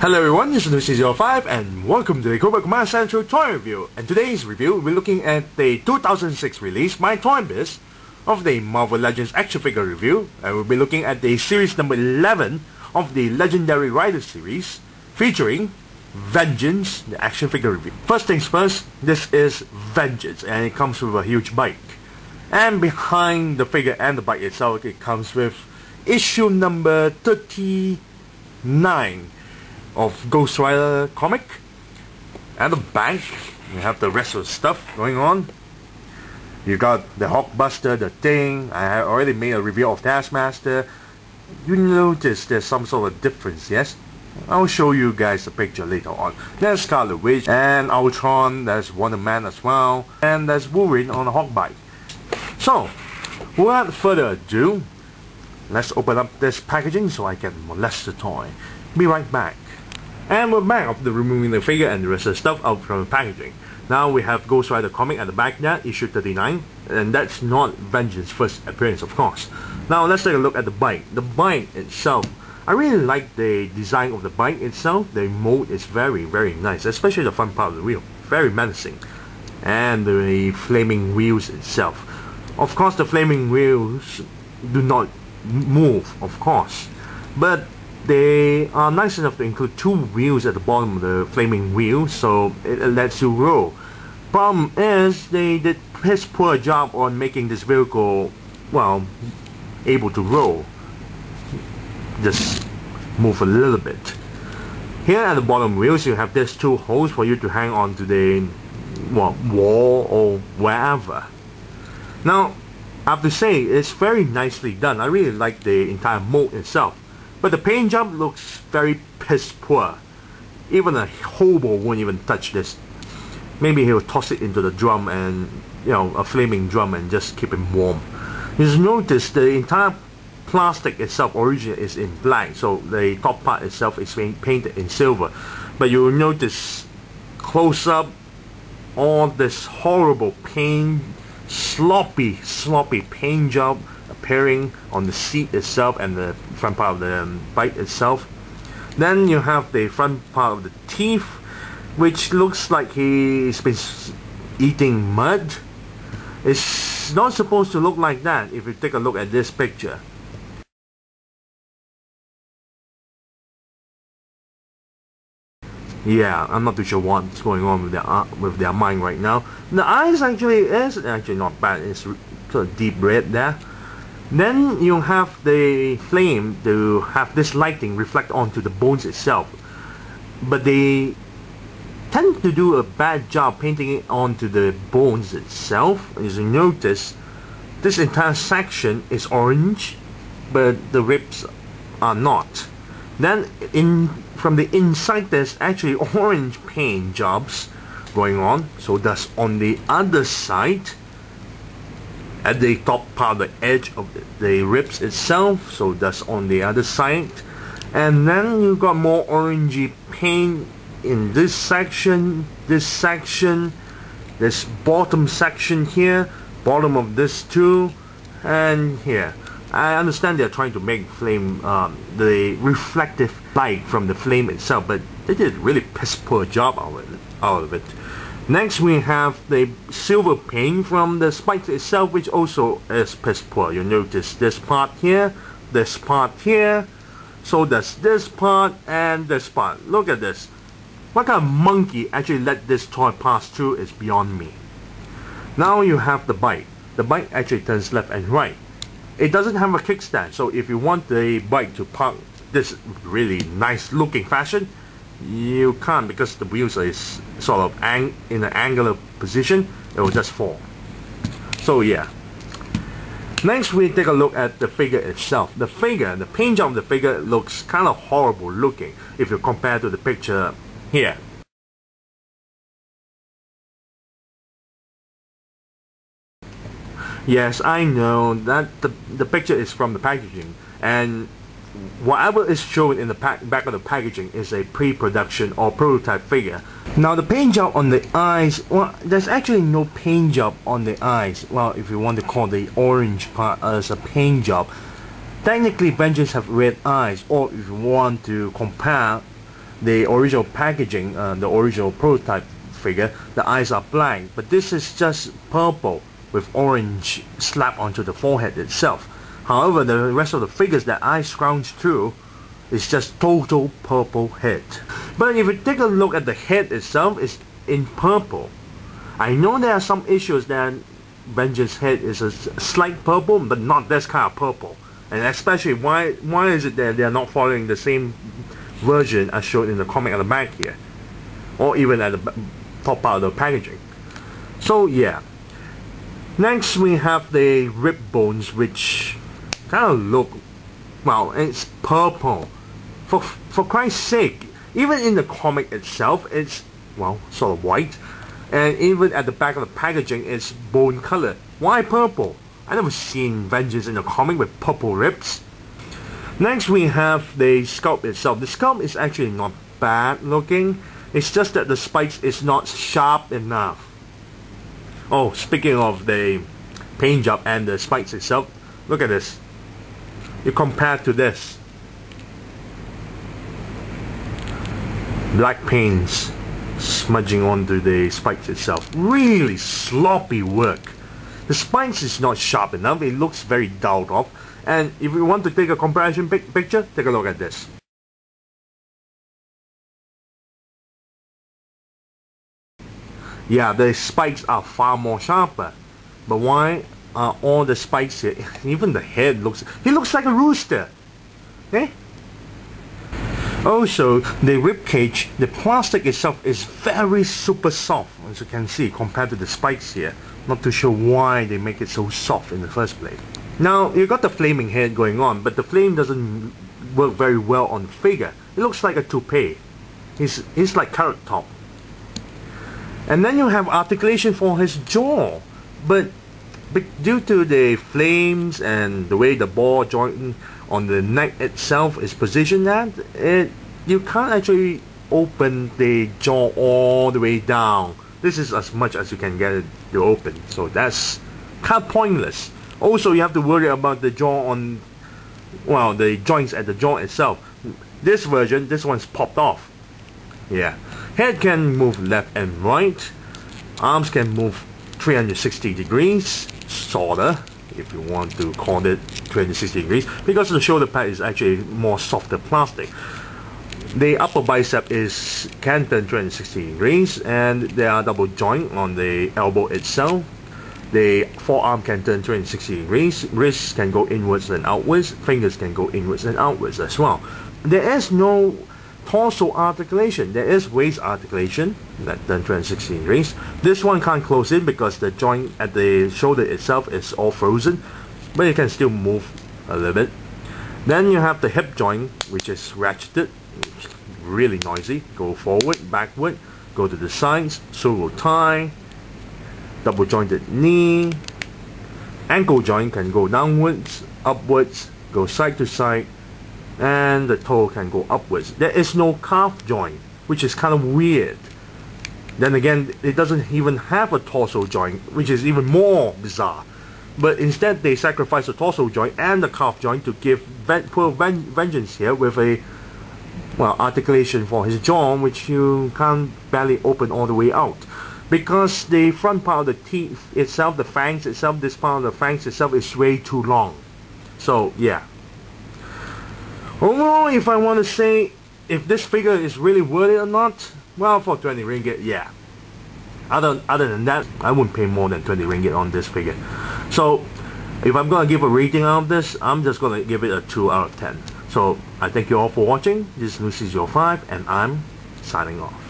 Hello everyone, this is C05 and welcome to the Cobra Command Central Toy Review. And today's review, we're looking at the 2006 release by ToyBiz of the Marvel Legends action figure review. And we'll be looking at the series number 11 of the Legendary Rider series featuring Vengeance, the action figure review. First things first, this is Vengeance and it comes with a huge bike. And behind the figure and the bike itself, it comes with issue number 39 of Ghost Rider comic. At the back, you have the rest of the stuff going on. You got the Hulkbuster, the Thing. I have already made a review of Taskmaster. You notice there's some sort of difference, yes? I'll show you guys the picture later on. There's Scarlet Witch and Ultron. There's Wonder Man as well, and there's Wolverine on a Hawk bike. So, without further ado, let's open up this packaging so I can molest the toy. Be right back. And we're back after removing the figure and the rest of the stuff out from the packaging. Now we have Ghost Rider comic at the back there, issue 39, and that's not Vengeance's first appearance, of course. Now let's take a look at the bike. The bike itself, I really like the design of the bike itself. The mold is very nice, especially the front part of the wheel, very menacing. And the flaming wheels itself. Of course the flaming wheels do not move, of course, but they are nice enough to include two wheels at the bottom of the flaming wheel, so it lets you roll. Problem is, they did piss poor job on making this vehicle, well, able to roll. Just move a little bit. Here at the bottom wheels, you have these two holes for you to hang on to the wall or wherever. Now, I have to say, it's very nicely done. I really like the entire mold itself. But the paint job looks very piss poor. Even a hobo won't even touch this. Maybe he'll toss it into the drum and, a flaming drum and just keep him warm. You'll notice the entire plastic itself originally is in black, so the top part itself is painted in silver. But you'll notice close up all this horrible paint, sloppy paint job appearing on the seat itself and the front part of the bike itself. Then you have the front part of the teeth, which looks like he's been eating mud. It's not supposed to look like that if you take a look at this picture. Yeah, I'm not too sure what's going on with their mind right now. The eyes actually not bad. It's sort of deep red there. Then you have the flame to have this lighting reflect onto the bones itself, but they tend to do a bad job painting it onto the bones itself. As you notice, this entire section is orange, but the ribs are not. Then from the inside, there's actually orange paint jobs going on, so that's on the other side. At the top part of the edge of the ribs itself, so that's on the other side. And then you got more orangey paint in this section, this bottom section here, bottom of this too, and here. I understand they're trying to make flame, the reflective light from the flame itself, but they did a really piss poor job out of it. Next we have the silver paint from the spikes itself, which also is piss poor. You notice this part here, so does this part and this part. Look at this. What kind of monkey actually let this toy pass through is beyond me. Now you have the bike. The bike actually turns left and right. It doesn't have a kickstand, so if you want the bike to park this really nice looking fashion, you can't, because the wheels are sort of in an angular position. It will just fall. So yeah. Next we take a look at the figure itself. The paint job of the figure looks kind of horrible looking if you compare to the picture here. Yes, I know that the picture is from the packaging, and whatever is shown in the back of the packaging is a pre-production or prototype figure. Now the paint job on the eyes, well, there's actually no paint job on the eyes. Well, if you want to call the orange part as a paint job. Technically, Vengeance have red eyes, or if you want to compare the original packaging, the original prototype figure, the eyes are black, but this is just purple with orange slapped onto the forehead itself. However, the rest of the figures that I scrounged through is just total purple head. But if you take a look at the head itself, it's in purple. I know there are some issues that Vengeance head is a slight purple, but not this kind of purple. And especially why is it that they are not following the same version as shown in the comic at the back here, or even at the top part of the packaging. So yeah. Next we have the rib bones, which kind of look, well, it's purple. For Christ's sake, even in the comic itself, it's, well, sort of white, and even at the back of the packaging, it's bone color. Why purple? I never seen Vengeance in a comic with purple ribs. Next we have the sculpt itself. The sculpt is actually not bad looking. It's just that the spikes is not sharp enough. Oh, speaking of the paint job and the spikes itself, look at this. You compare to this. Black paints smudging onto the spikes itself. Really sloppy work. The spikes is not sharp enough. It looks very dulled off. And if you want to take a comparison picture, take a look at this. Yeah, the spikes are far more sharper. But why are all the spikes here? Even the head looks like a rooster. Eh? Also, the rib cage, the plastic itself is very super soft, as you can see, compared to the spikes here. Not too sure why they make it so soft in the first place. Now, you got the flaming head going on, but the flame doesn't work very well on the figure. It looks like a toupee. He's like Carrot Top. And then you have articulation for his jaw, but due to the flames and the way the ball joint on the neck itself is positioned at, you can't actually open the jaw all the way down. This is as much as you can get it to open, so that's kind of pointless. Also, you have to worry about the jaw on, well, the joints at the jaw itself. This version, this one's popped off. Yeah. Head can move left and right. Arms can move 360 degrees, sorta, if you want to call it 360 degrees, because the shoulder pad is actually more softer plastic. The upper bicep can turn 360 degrees, and there are double joint on the elbow itself. The forearm can turn 360 degrees, wrists can go inwards and outwards, fingers can go inwards and outwards as well. There is no torso articulation. There is waist articulation that turns 360 degrees. This one can't close in because the joint at the shoulder itself is all frozen, but it can still move a little bit. Then you have the hip joint, which is ratcheted, really noisy. Go forward, backward, go to the sides, solo tie, double jointed knee. Ankle joint can go downwards, upwards, go side to side, and the toe can go upwards. There is no calf joint, which is kind of weird. Then again, it doesn't even have a torso joint, which is even more bizarre. But instead, they sacrifice the torso joint and the calf joint to give poor Vengeance here with a, well, articulation for his jaw, which you can't barely open all the way out. Because the front part of the teeth itself, the fangs itself, this part of the fangs itself is way too long. So, yeah. Overall, if I want to say if this figure is really worth it or not, well, for 20 ringgit, yeah. Other than that, I wouldn't pay more than 20 ringgit on this figure. So, if I'm going to give a rating out of this, I'm just going to give it a 2 out of 10. So, I thank you all for watching. This is Lucy05, and I'm signing off.